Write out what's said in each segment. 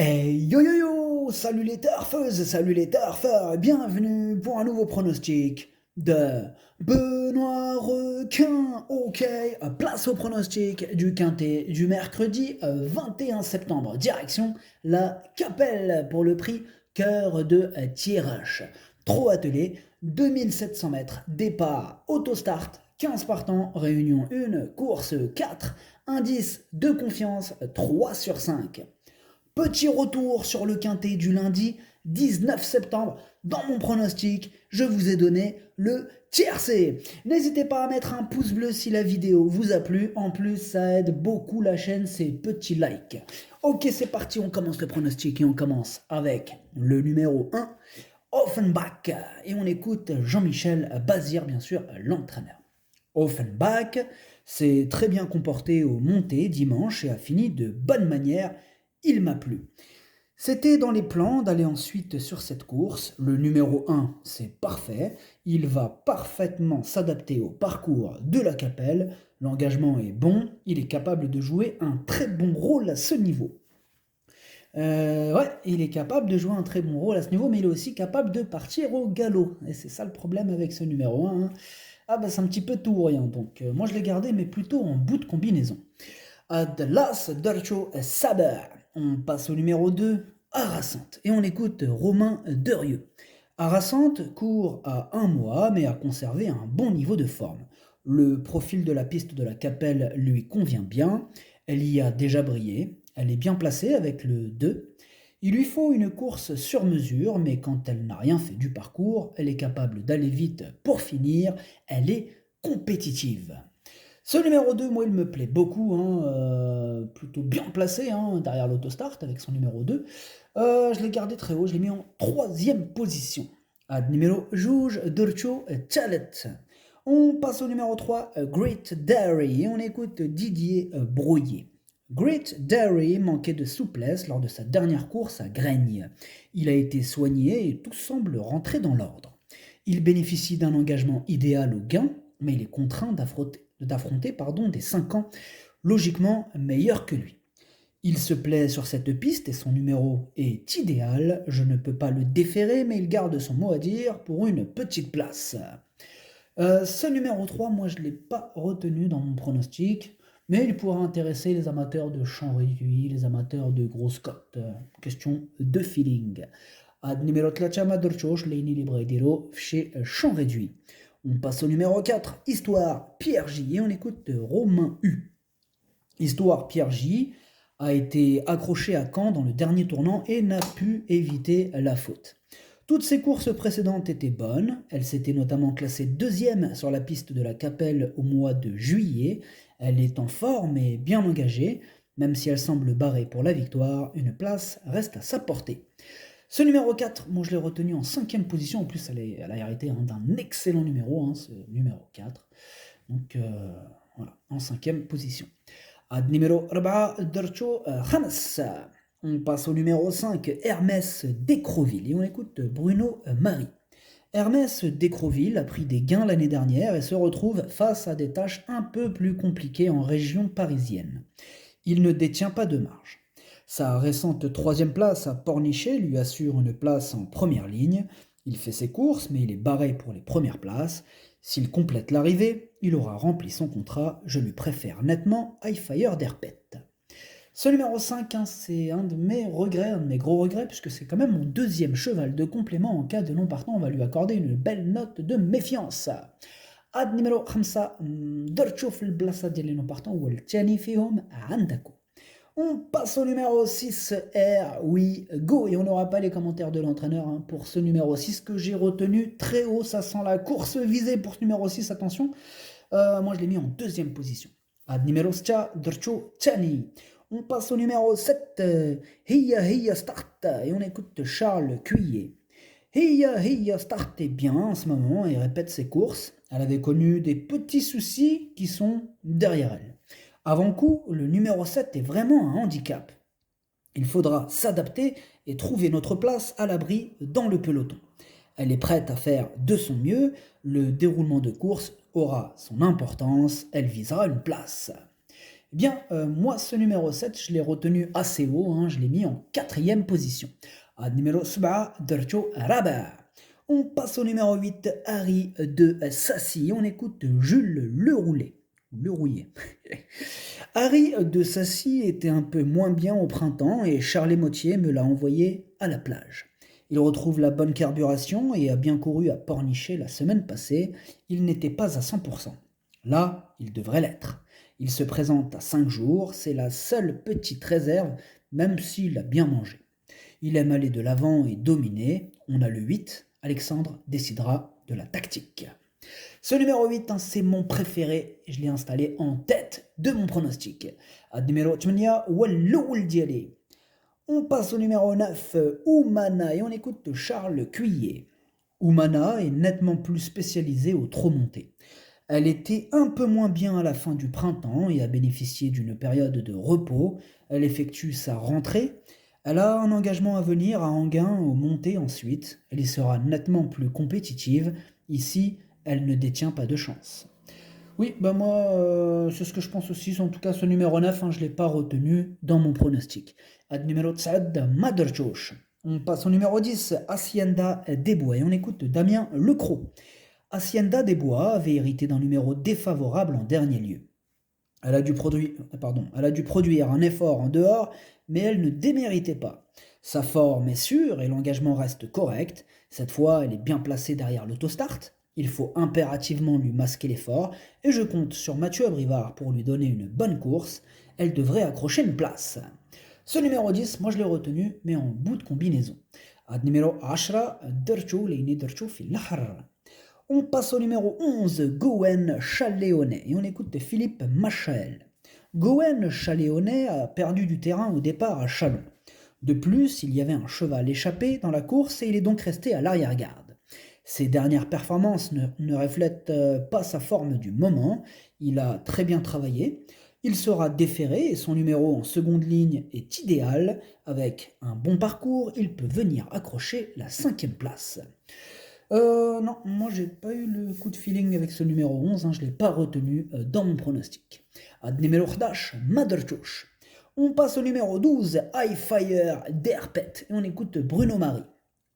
Hey yo yo yo! Salut les turfeuses, salut les turfeurs, bienvenue pour un nouveau pronostic de Benoît Requin. Ok, place au pronostic du quintet du mercredi 21 septembre. Direction la Capelle pour le prix Cœur de Tirage. Trop attelé, 2700 mètres, départ, autostart, 15 partants, réunion 1, course 4, indice de confiance 3 sur 5. Petit retour sur le quintet du lundi 19 septembre. Dans mon pronostic, je vous ai donné le tiercé. N'hésitez pas à mettre un pouce bleu si la vidéo vous a plu. En plus, ça aide beaucoup la chaîne, ces petits likes. Ok, c'est parti, on commence le pronostic et on commence avec le numéro 1, Offenbach. Et on écoute Jean-Michel Bazir, bien sûr, l'entraîneur. Offenbach s'est très bien comporté au montées dimanche et a fini de bonne manière. Il m'a plu. C'était dans les plans d'aller ensuite sur cette course. Le numéro 1, c'est parfait. Il va parfaitement s'adapter au parcours de la Capelle. L'engagement est bon. Il est capable de jouer un très bon rôle à ce niveau. Ouais, il est capable de jouer un très bon rôle à ce niveau, mais il est aussi capable de partir au galop. Et c'est ça le problème avec ce numéro 1. Hein. Ah bah c'est un petit peu tout ou rien. Donc moi je l'ai gardé, mais plutôt en bout de combinaison. The Last Dircho Saber. On passe au numéro 2, Harassante. Et on écoute Romain Derieux. Harassante court à 1 mois, mais a conservé un bon niveau de forme. Le profil de la piste de la Capelle lui convient bien. Elle y a déjà brillé. Elle est bien placée avec le 2. Il lui faut une course sur mesure, mais quand elle n'a rien fait du parcours, elle est capable d'aller vite pour finir. Elle est compétitive. Ce numéro 2, moi, il me plaît beaucoup, hein, plutôt bien placé derrière l'autostart avec son numéro 2. Je l'ai gardé très haut, je l'ai mis en 3e position. Ad numéro Juge Dorcho Chalet. On passe au numéro 3, Great Dairy, et on écoute Didier Brouillet. Great Dairy manquait de souplesse lors de sa dernière course à Graigne. Il a été soigné et tout semble rentrer dans l'ordre. Il bénéficie d'un engagement idéal au gain, mais il est contraint d'affronter des 5 ans logiquement meilleurs que lui. Il se plaît sur cette piste et son numéro est idéal. Je ne peux pas le déférer, mais il garde son mot à dire pour une petite place. Ce numéro 3, moi je ne l'ai pas retenu dans mon pronostic, mais il pourra intéresser les amateurs de champ réduit, les amateurs de grosses cotes. Question de feeling. Ad numéro 3 Madorchoch, Leini Librediro chez champ réduit. On passe au numéro 4, Histoire Pierre J. Et on écoute Romain U. Histoire Pierre J a été accroché à Caen dans le dernier tournant et n'a pu éviter la faute. Toutes ses courses précédentes étaient bonnes. Elle s'était notamment classée 2e sur la piste de la Capelle au mois de juillet. Elle est en forme et bien engagée. Même si elle semble barrée pour la victoire, une place reste à sa portée. Ce numéro 4, moi je l'ai retenu en 5e position. En plus, elle a hérité d'un excellent numéro, ce numéro 4. Donc voilà, en 5e position. Ad numéro 4, Dercho Hamas. On passe au numéro 5, Hermès d'Écroville. Et on écoute Bruno Marie. Hermès d'Écroville a pris des gains l'année dernière et se retrouve face à des tâches un peu plus compliquées en région parisienne. Il ne détient pas de marge. Sa récente 3e place à Pornichet lui assure une place en première ligne. Il fait ses courses, mais il est barré pour les premières places. S'il complète l'arrivée, il aura rempli son contrat. Je lui préfère nettement Highfire d'Herpet. Ce numéro 5, c'est un de mes regrets, un de mes gros regrets, puisque c'est quand même mon 2e cheval de complément. En cas de non partant, on va lui accorder une belle note de méfiance. Ad numéro 5, Dorcho في البلاصة ديال les non partants والثاني فيهم عندكم. On passe au numéro 6, R, oui, go, et on n'aura pas les commentaires de l'entraîneur pour ce numéro 6 que j'ai retenu très haut, ça sent la course visée pour ce numéro 6, attention, moi je l'ai mis en 2e position. Ad numéro 7, Drcho Tchani. On passe au numéro 7, Hiya Start, et on écoute Charles Cuillet. Hiya Start est bien en ce moment et répète ses courses. Elle avait connu des petits soucis qui sont derrière elle. Avant coup, le numéro 7 est vraiment un handicap. Il faudra s'adapter et trouver notre place à l'abri dans le peloton. Elle est prête à faire de son mieux, le déroulement de course aura son importance, elle visera une place. Eh bien, moi, ce numéro 7, je l'ai retenu assez haut, hein, je l'ai mis en quatrième position. Numéro 7, Dercho Raba. On passe au numéro 8, Harry de Sassy. On écoute Jules Le Roulet. Le Rouillet. Harry de Sassy était un peu moins bien au printemps et Charles Motier me l'a envoyé à la plage. Il retrouve la bonne carburation et a bien couru à Pornichet la semaine passée. Il n'était pas à 100%. Là, il devrait l'être. Il se présente à 5 jours, c'est la seule petite réserve, même s'il a bien mangé. Il aime aller de l'avant et dominer. On a le 8, Alexandre décidera de la tactique. Ce numéro 8, hein, c'est mon préféré et je l'ai installé en tête de mon pronostic. Numéro 8, Walloul Dialé. On passe au numéro 9, Oumana, et on écoute Charles Cuillet. Oumana est nettement plus spécialisée au trot monté. Elle était un peu moins bien à la fin du printemps et a bénéficié d'une période de repos. Elle effectue sa rentrée. Elle a un engagement à venir à Anguin au monté ensuite. Elle y sera nettement plus compétitive. Ici, elle ne détient pas de chance. Oui, bah moi, c'est ce que je pense aussi. En tout cas, ce numéro 9, hein, je ne l'ai pas retenu dans mon pronostic. Ad numéro 7, Maderjosh. On passe au numéro 10, Hacienda des Bois. Et on écoute Damien Lecros. Hacienda des Bois avait hérité d'un numéro défavorable en dernier lieu. Elle a dû produire un effort en dehors, mais elle ne déméritait pas. Sa forme est sûre et l'engagement reste correct. Cette fois, elle est bien placée derrière l'autostart. Il faut impérativement lui masquer l'effort et je compte sur Mathieu Abrivard pour lui donner une bonne course. Elle devrait accrocher une place. Ce numéro 10, moi je l'ai retenu, mais en bout de combinaison. Ad numéro 10, Dercho Leini Dercho fil l'Ahrar. On passe au numéro 11, Gowen Chaléonet, et on écoute Philippe Machael. Gowen Chaléonet a perdu du terrain au départ à Chalon. De plus, il y avait un cheval échappé dans la course et il est donc resté à l'arrière-garde. Ses dernières performances ne reflètent pas sa forme du moment. Il a très bien travaillé. Il sera déféré et son numéro en seconde ligne est idéal. Avec un bon parcours, il peut venir accrocher la 5e place. Non, moi j'ai pas eu le coup de feeling avec ce numéro 11, hein, je l'ai pas retenu dans mon pronostic. Ad numéro 11, Maderchouch. On passe au numéro 12, High Fire d'Herpet, et on écoute Bruno Marie.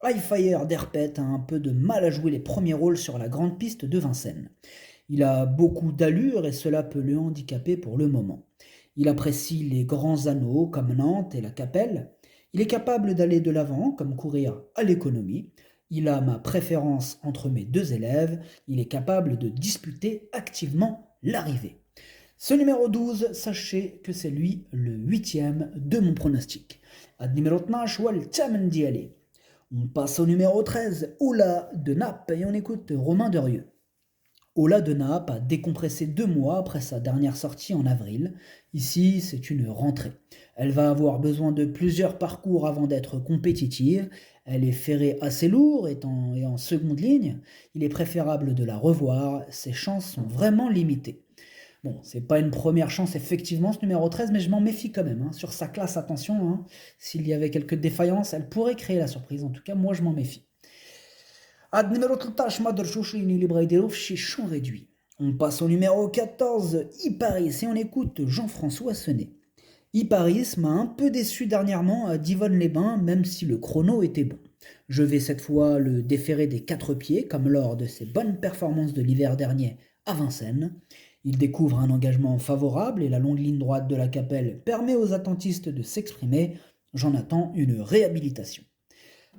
High Fire d'Herpet a un peu de mal à jouer les premiers rôles sur la grande piste de Vincennes. Il a beaucoup d'allure et cela peut le handicaper pour le moment. Il apprécie les grands anneaux comme Nantes et la Capelle. Il est capable d'aller de l'avant comme courir à l'économie. Il a ma préférence entre mes deux élèves. Il est capable de disputer activement l'arrivée. Ce numéro 12, sachez que c'est lui le 8e de mon pronostic. Ad numéro 12, Wal Tamendiale. On passe au numéro 13, Ola de Naples, et on écoute Romain Derieux. Ola de Naples a décompressé 2 mois après sa dernière sortie en avril. Ici, c'est une rentrée. Elle va avoir besoin de plusieurs parcours avant d'être compétitive. Elle est ferrée assez lourd et en seconde ligne. Il est préférable de la revoir. Ses chances sont vraiment limitées. Bon, c'est pas une première chance effectivement ce numéro 13, mais je m'en méfie quand même. Sur sa classe, attention, s'il y avait quelques défaillances, elle pourrait créer la surprise. En tout cas, moi je m'en méfie. Ad numéro 13, Maderchouch chez champ réduit. On passe au numéro 14, Iparis, et on écoute Jean-François Senet. Iparis m'a un peu déçu dernièrement à Divonne-les-Bains, même si le chrono était bon. Je vais cette fois le déférer des 4 pieds, comme lors de ses bonnes performances de l'hiver dernier à Vincennes. Il découvre un engagement favorable et la longue ligne droite de la Capelle permet aux attentistes de s'exprimer. J'en attends une réhabilitation.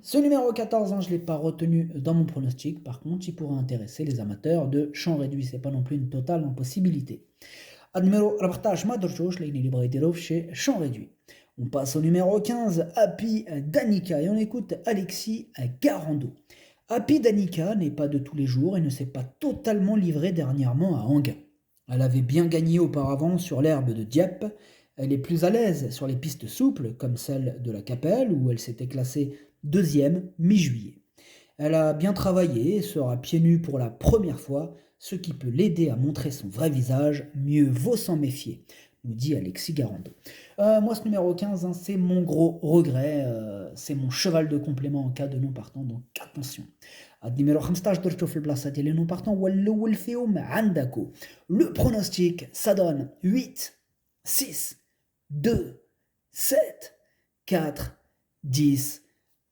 Ce numéro 14, je ne l'ai pas retenu dans mon pronostic. Par contre, il pourrait intéresser les amateurs de champ réduit. Ce n'est pas non plus une totale impossibilité. Numéro 14, Maderchouch, chez champ réduit. On passe au numéro 15, Happy Danica, et on écoute Alexis Garando. Happy Danica n'est pas de tous les jours et ne s'est pas totalement livrée dernièrement à Anguin. Elle avait bien gagné auparavant sur l'herbe de Dieppe. Elle est plus à l'aise sur les pistes souples, comme celle de la Capelle, où elle s'était classée 2e mi-juillet. Elle a bien travaillé et sera pieds nus pour la première fois, ce qui peut l'aider à montrer son vrai visage. Mieux vaut s'en méfier, nous dit Alexis Garando. Moi, ce numéro 15, c'est mon gros regret. C'est mon cheval de complément en cas de non partant, donc attention. Numéro 15 درتو في البلاصه ديال non partant هو الاول فيهم عندكو. Le pronostic, ça donne 8, 6, 2, 7, 4, 10.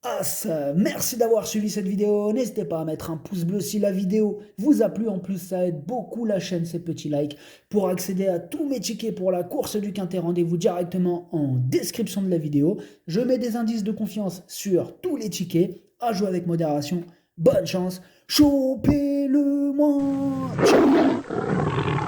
As. Merci d'avoir suivi cette vidéo. N'hésitez pas à mettre un pouce bleu si la vidéo vous a plu. En plus, ça aide beaucoup la chaîne, ces petits likes. Pour accéder à tous mes tickets pour la course du Quintet, rendez-vous directement en description de la vidéo. Je mets des indices de confiance sur tous les tickets. À jouer avec modération. Bonne chance. Chopez-le-moi. Ciao.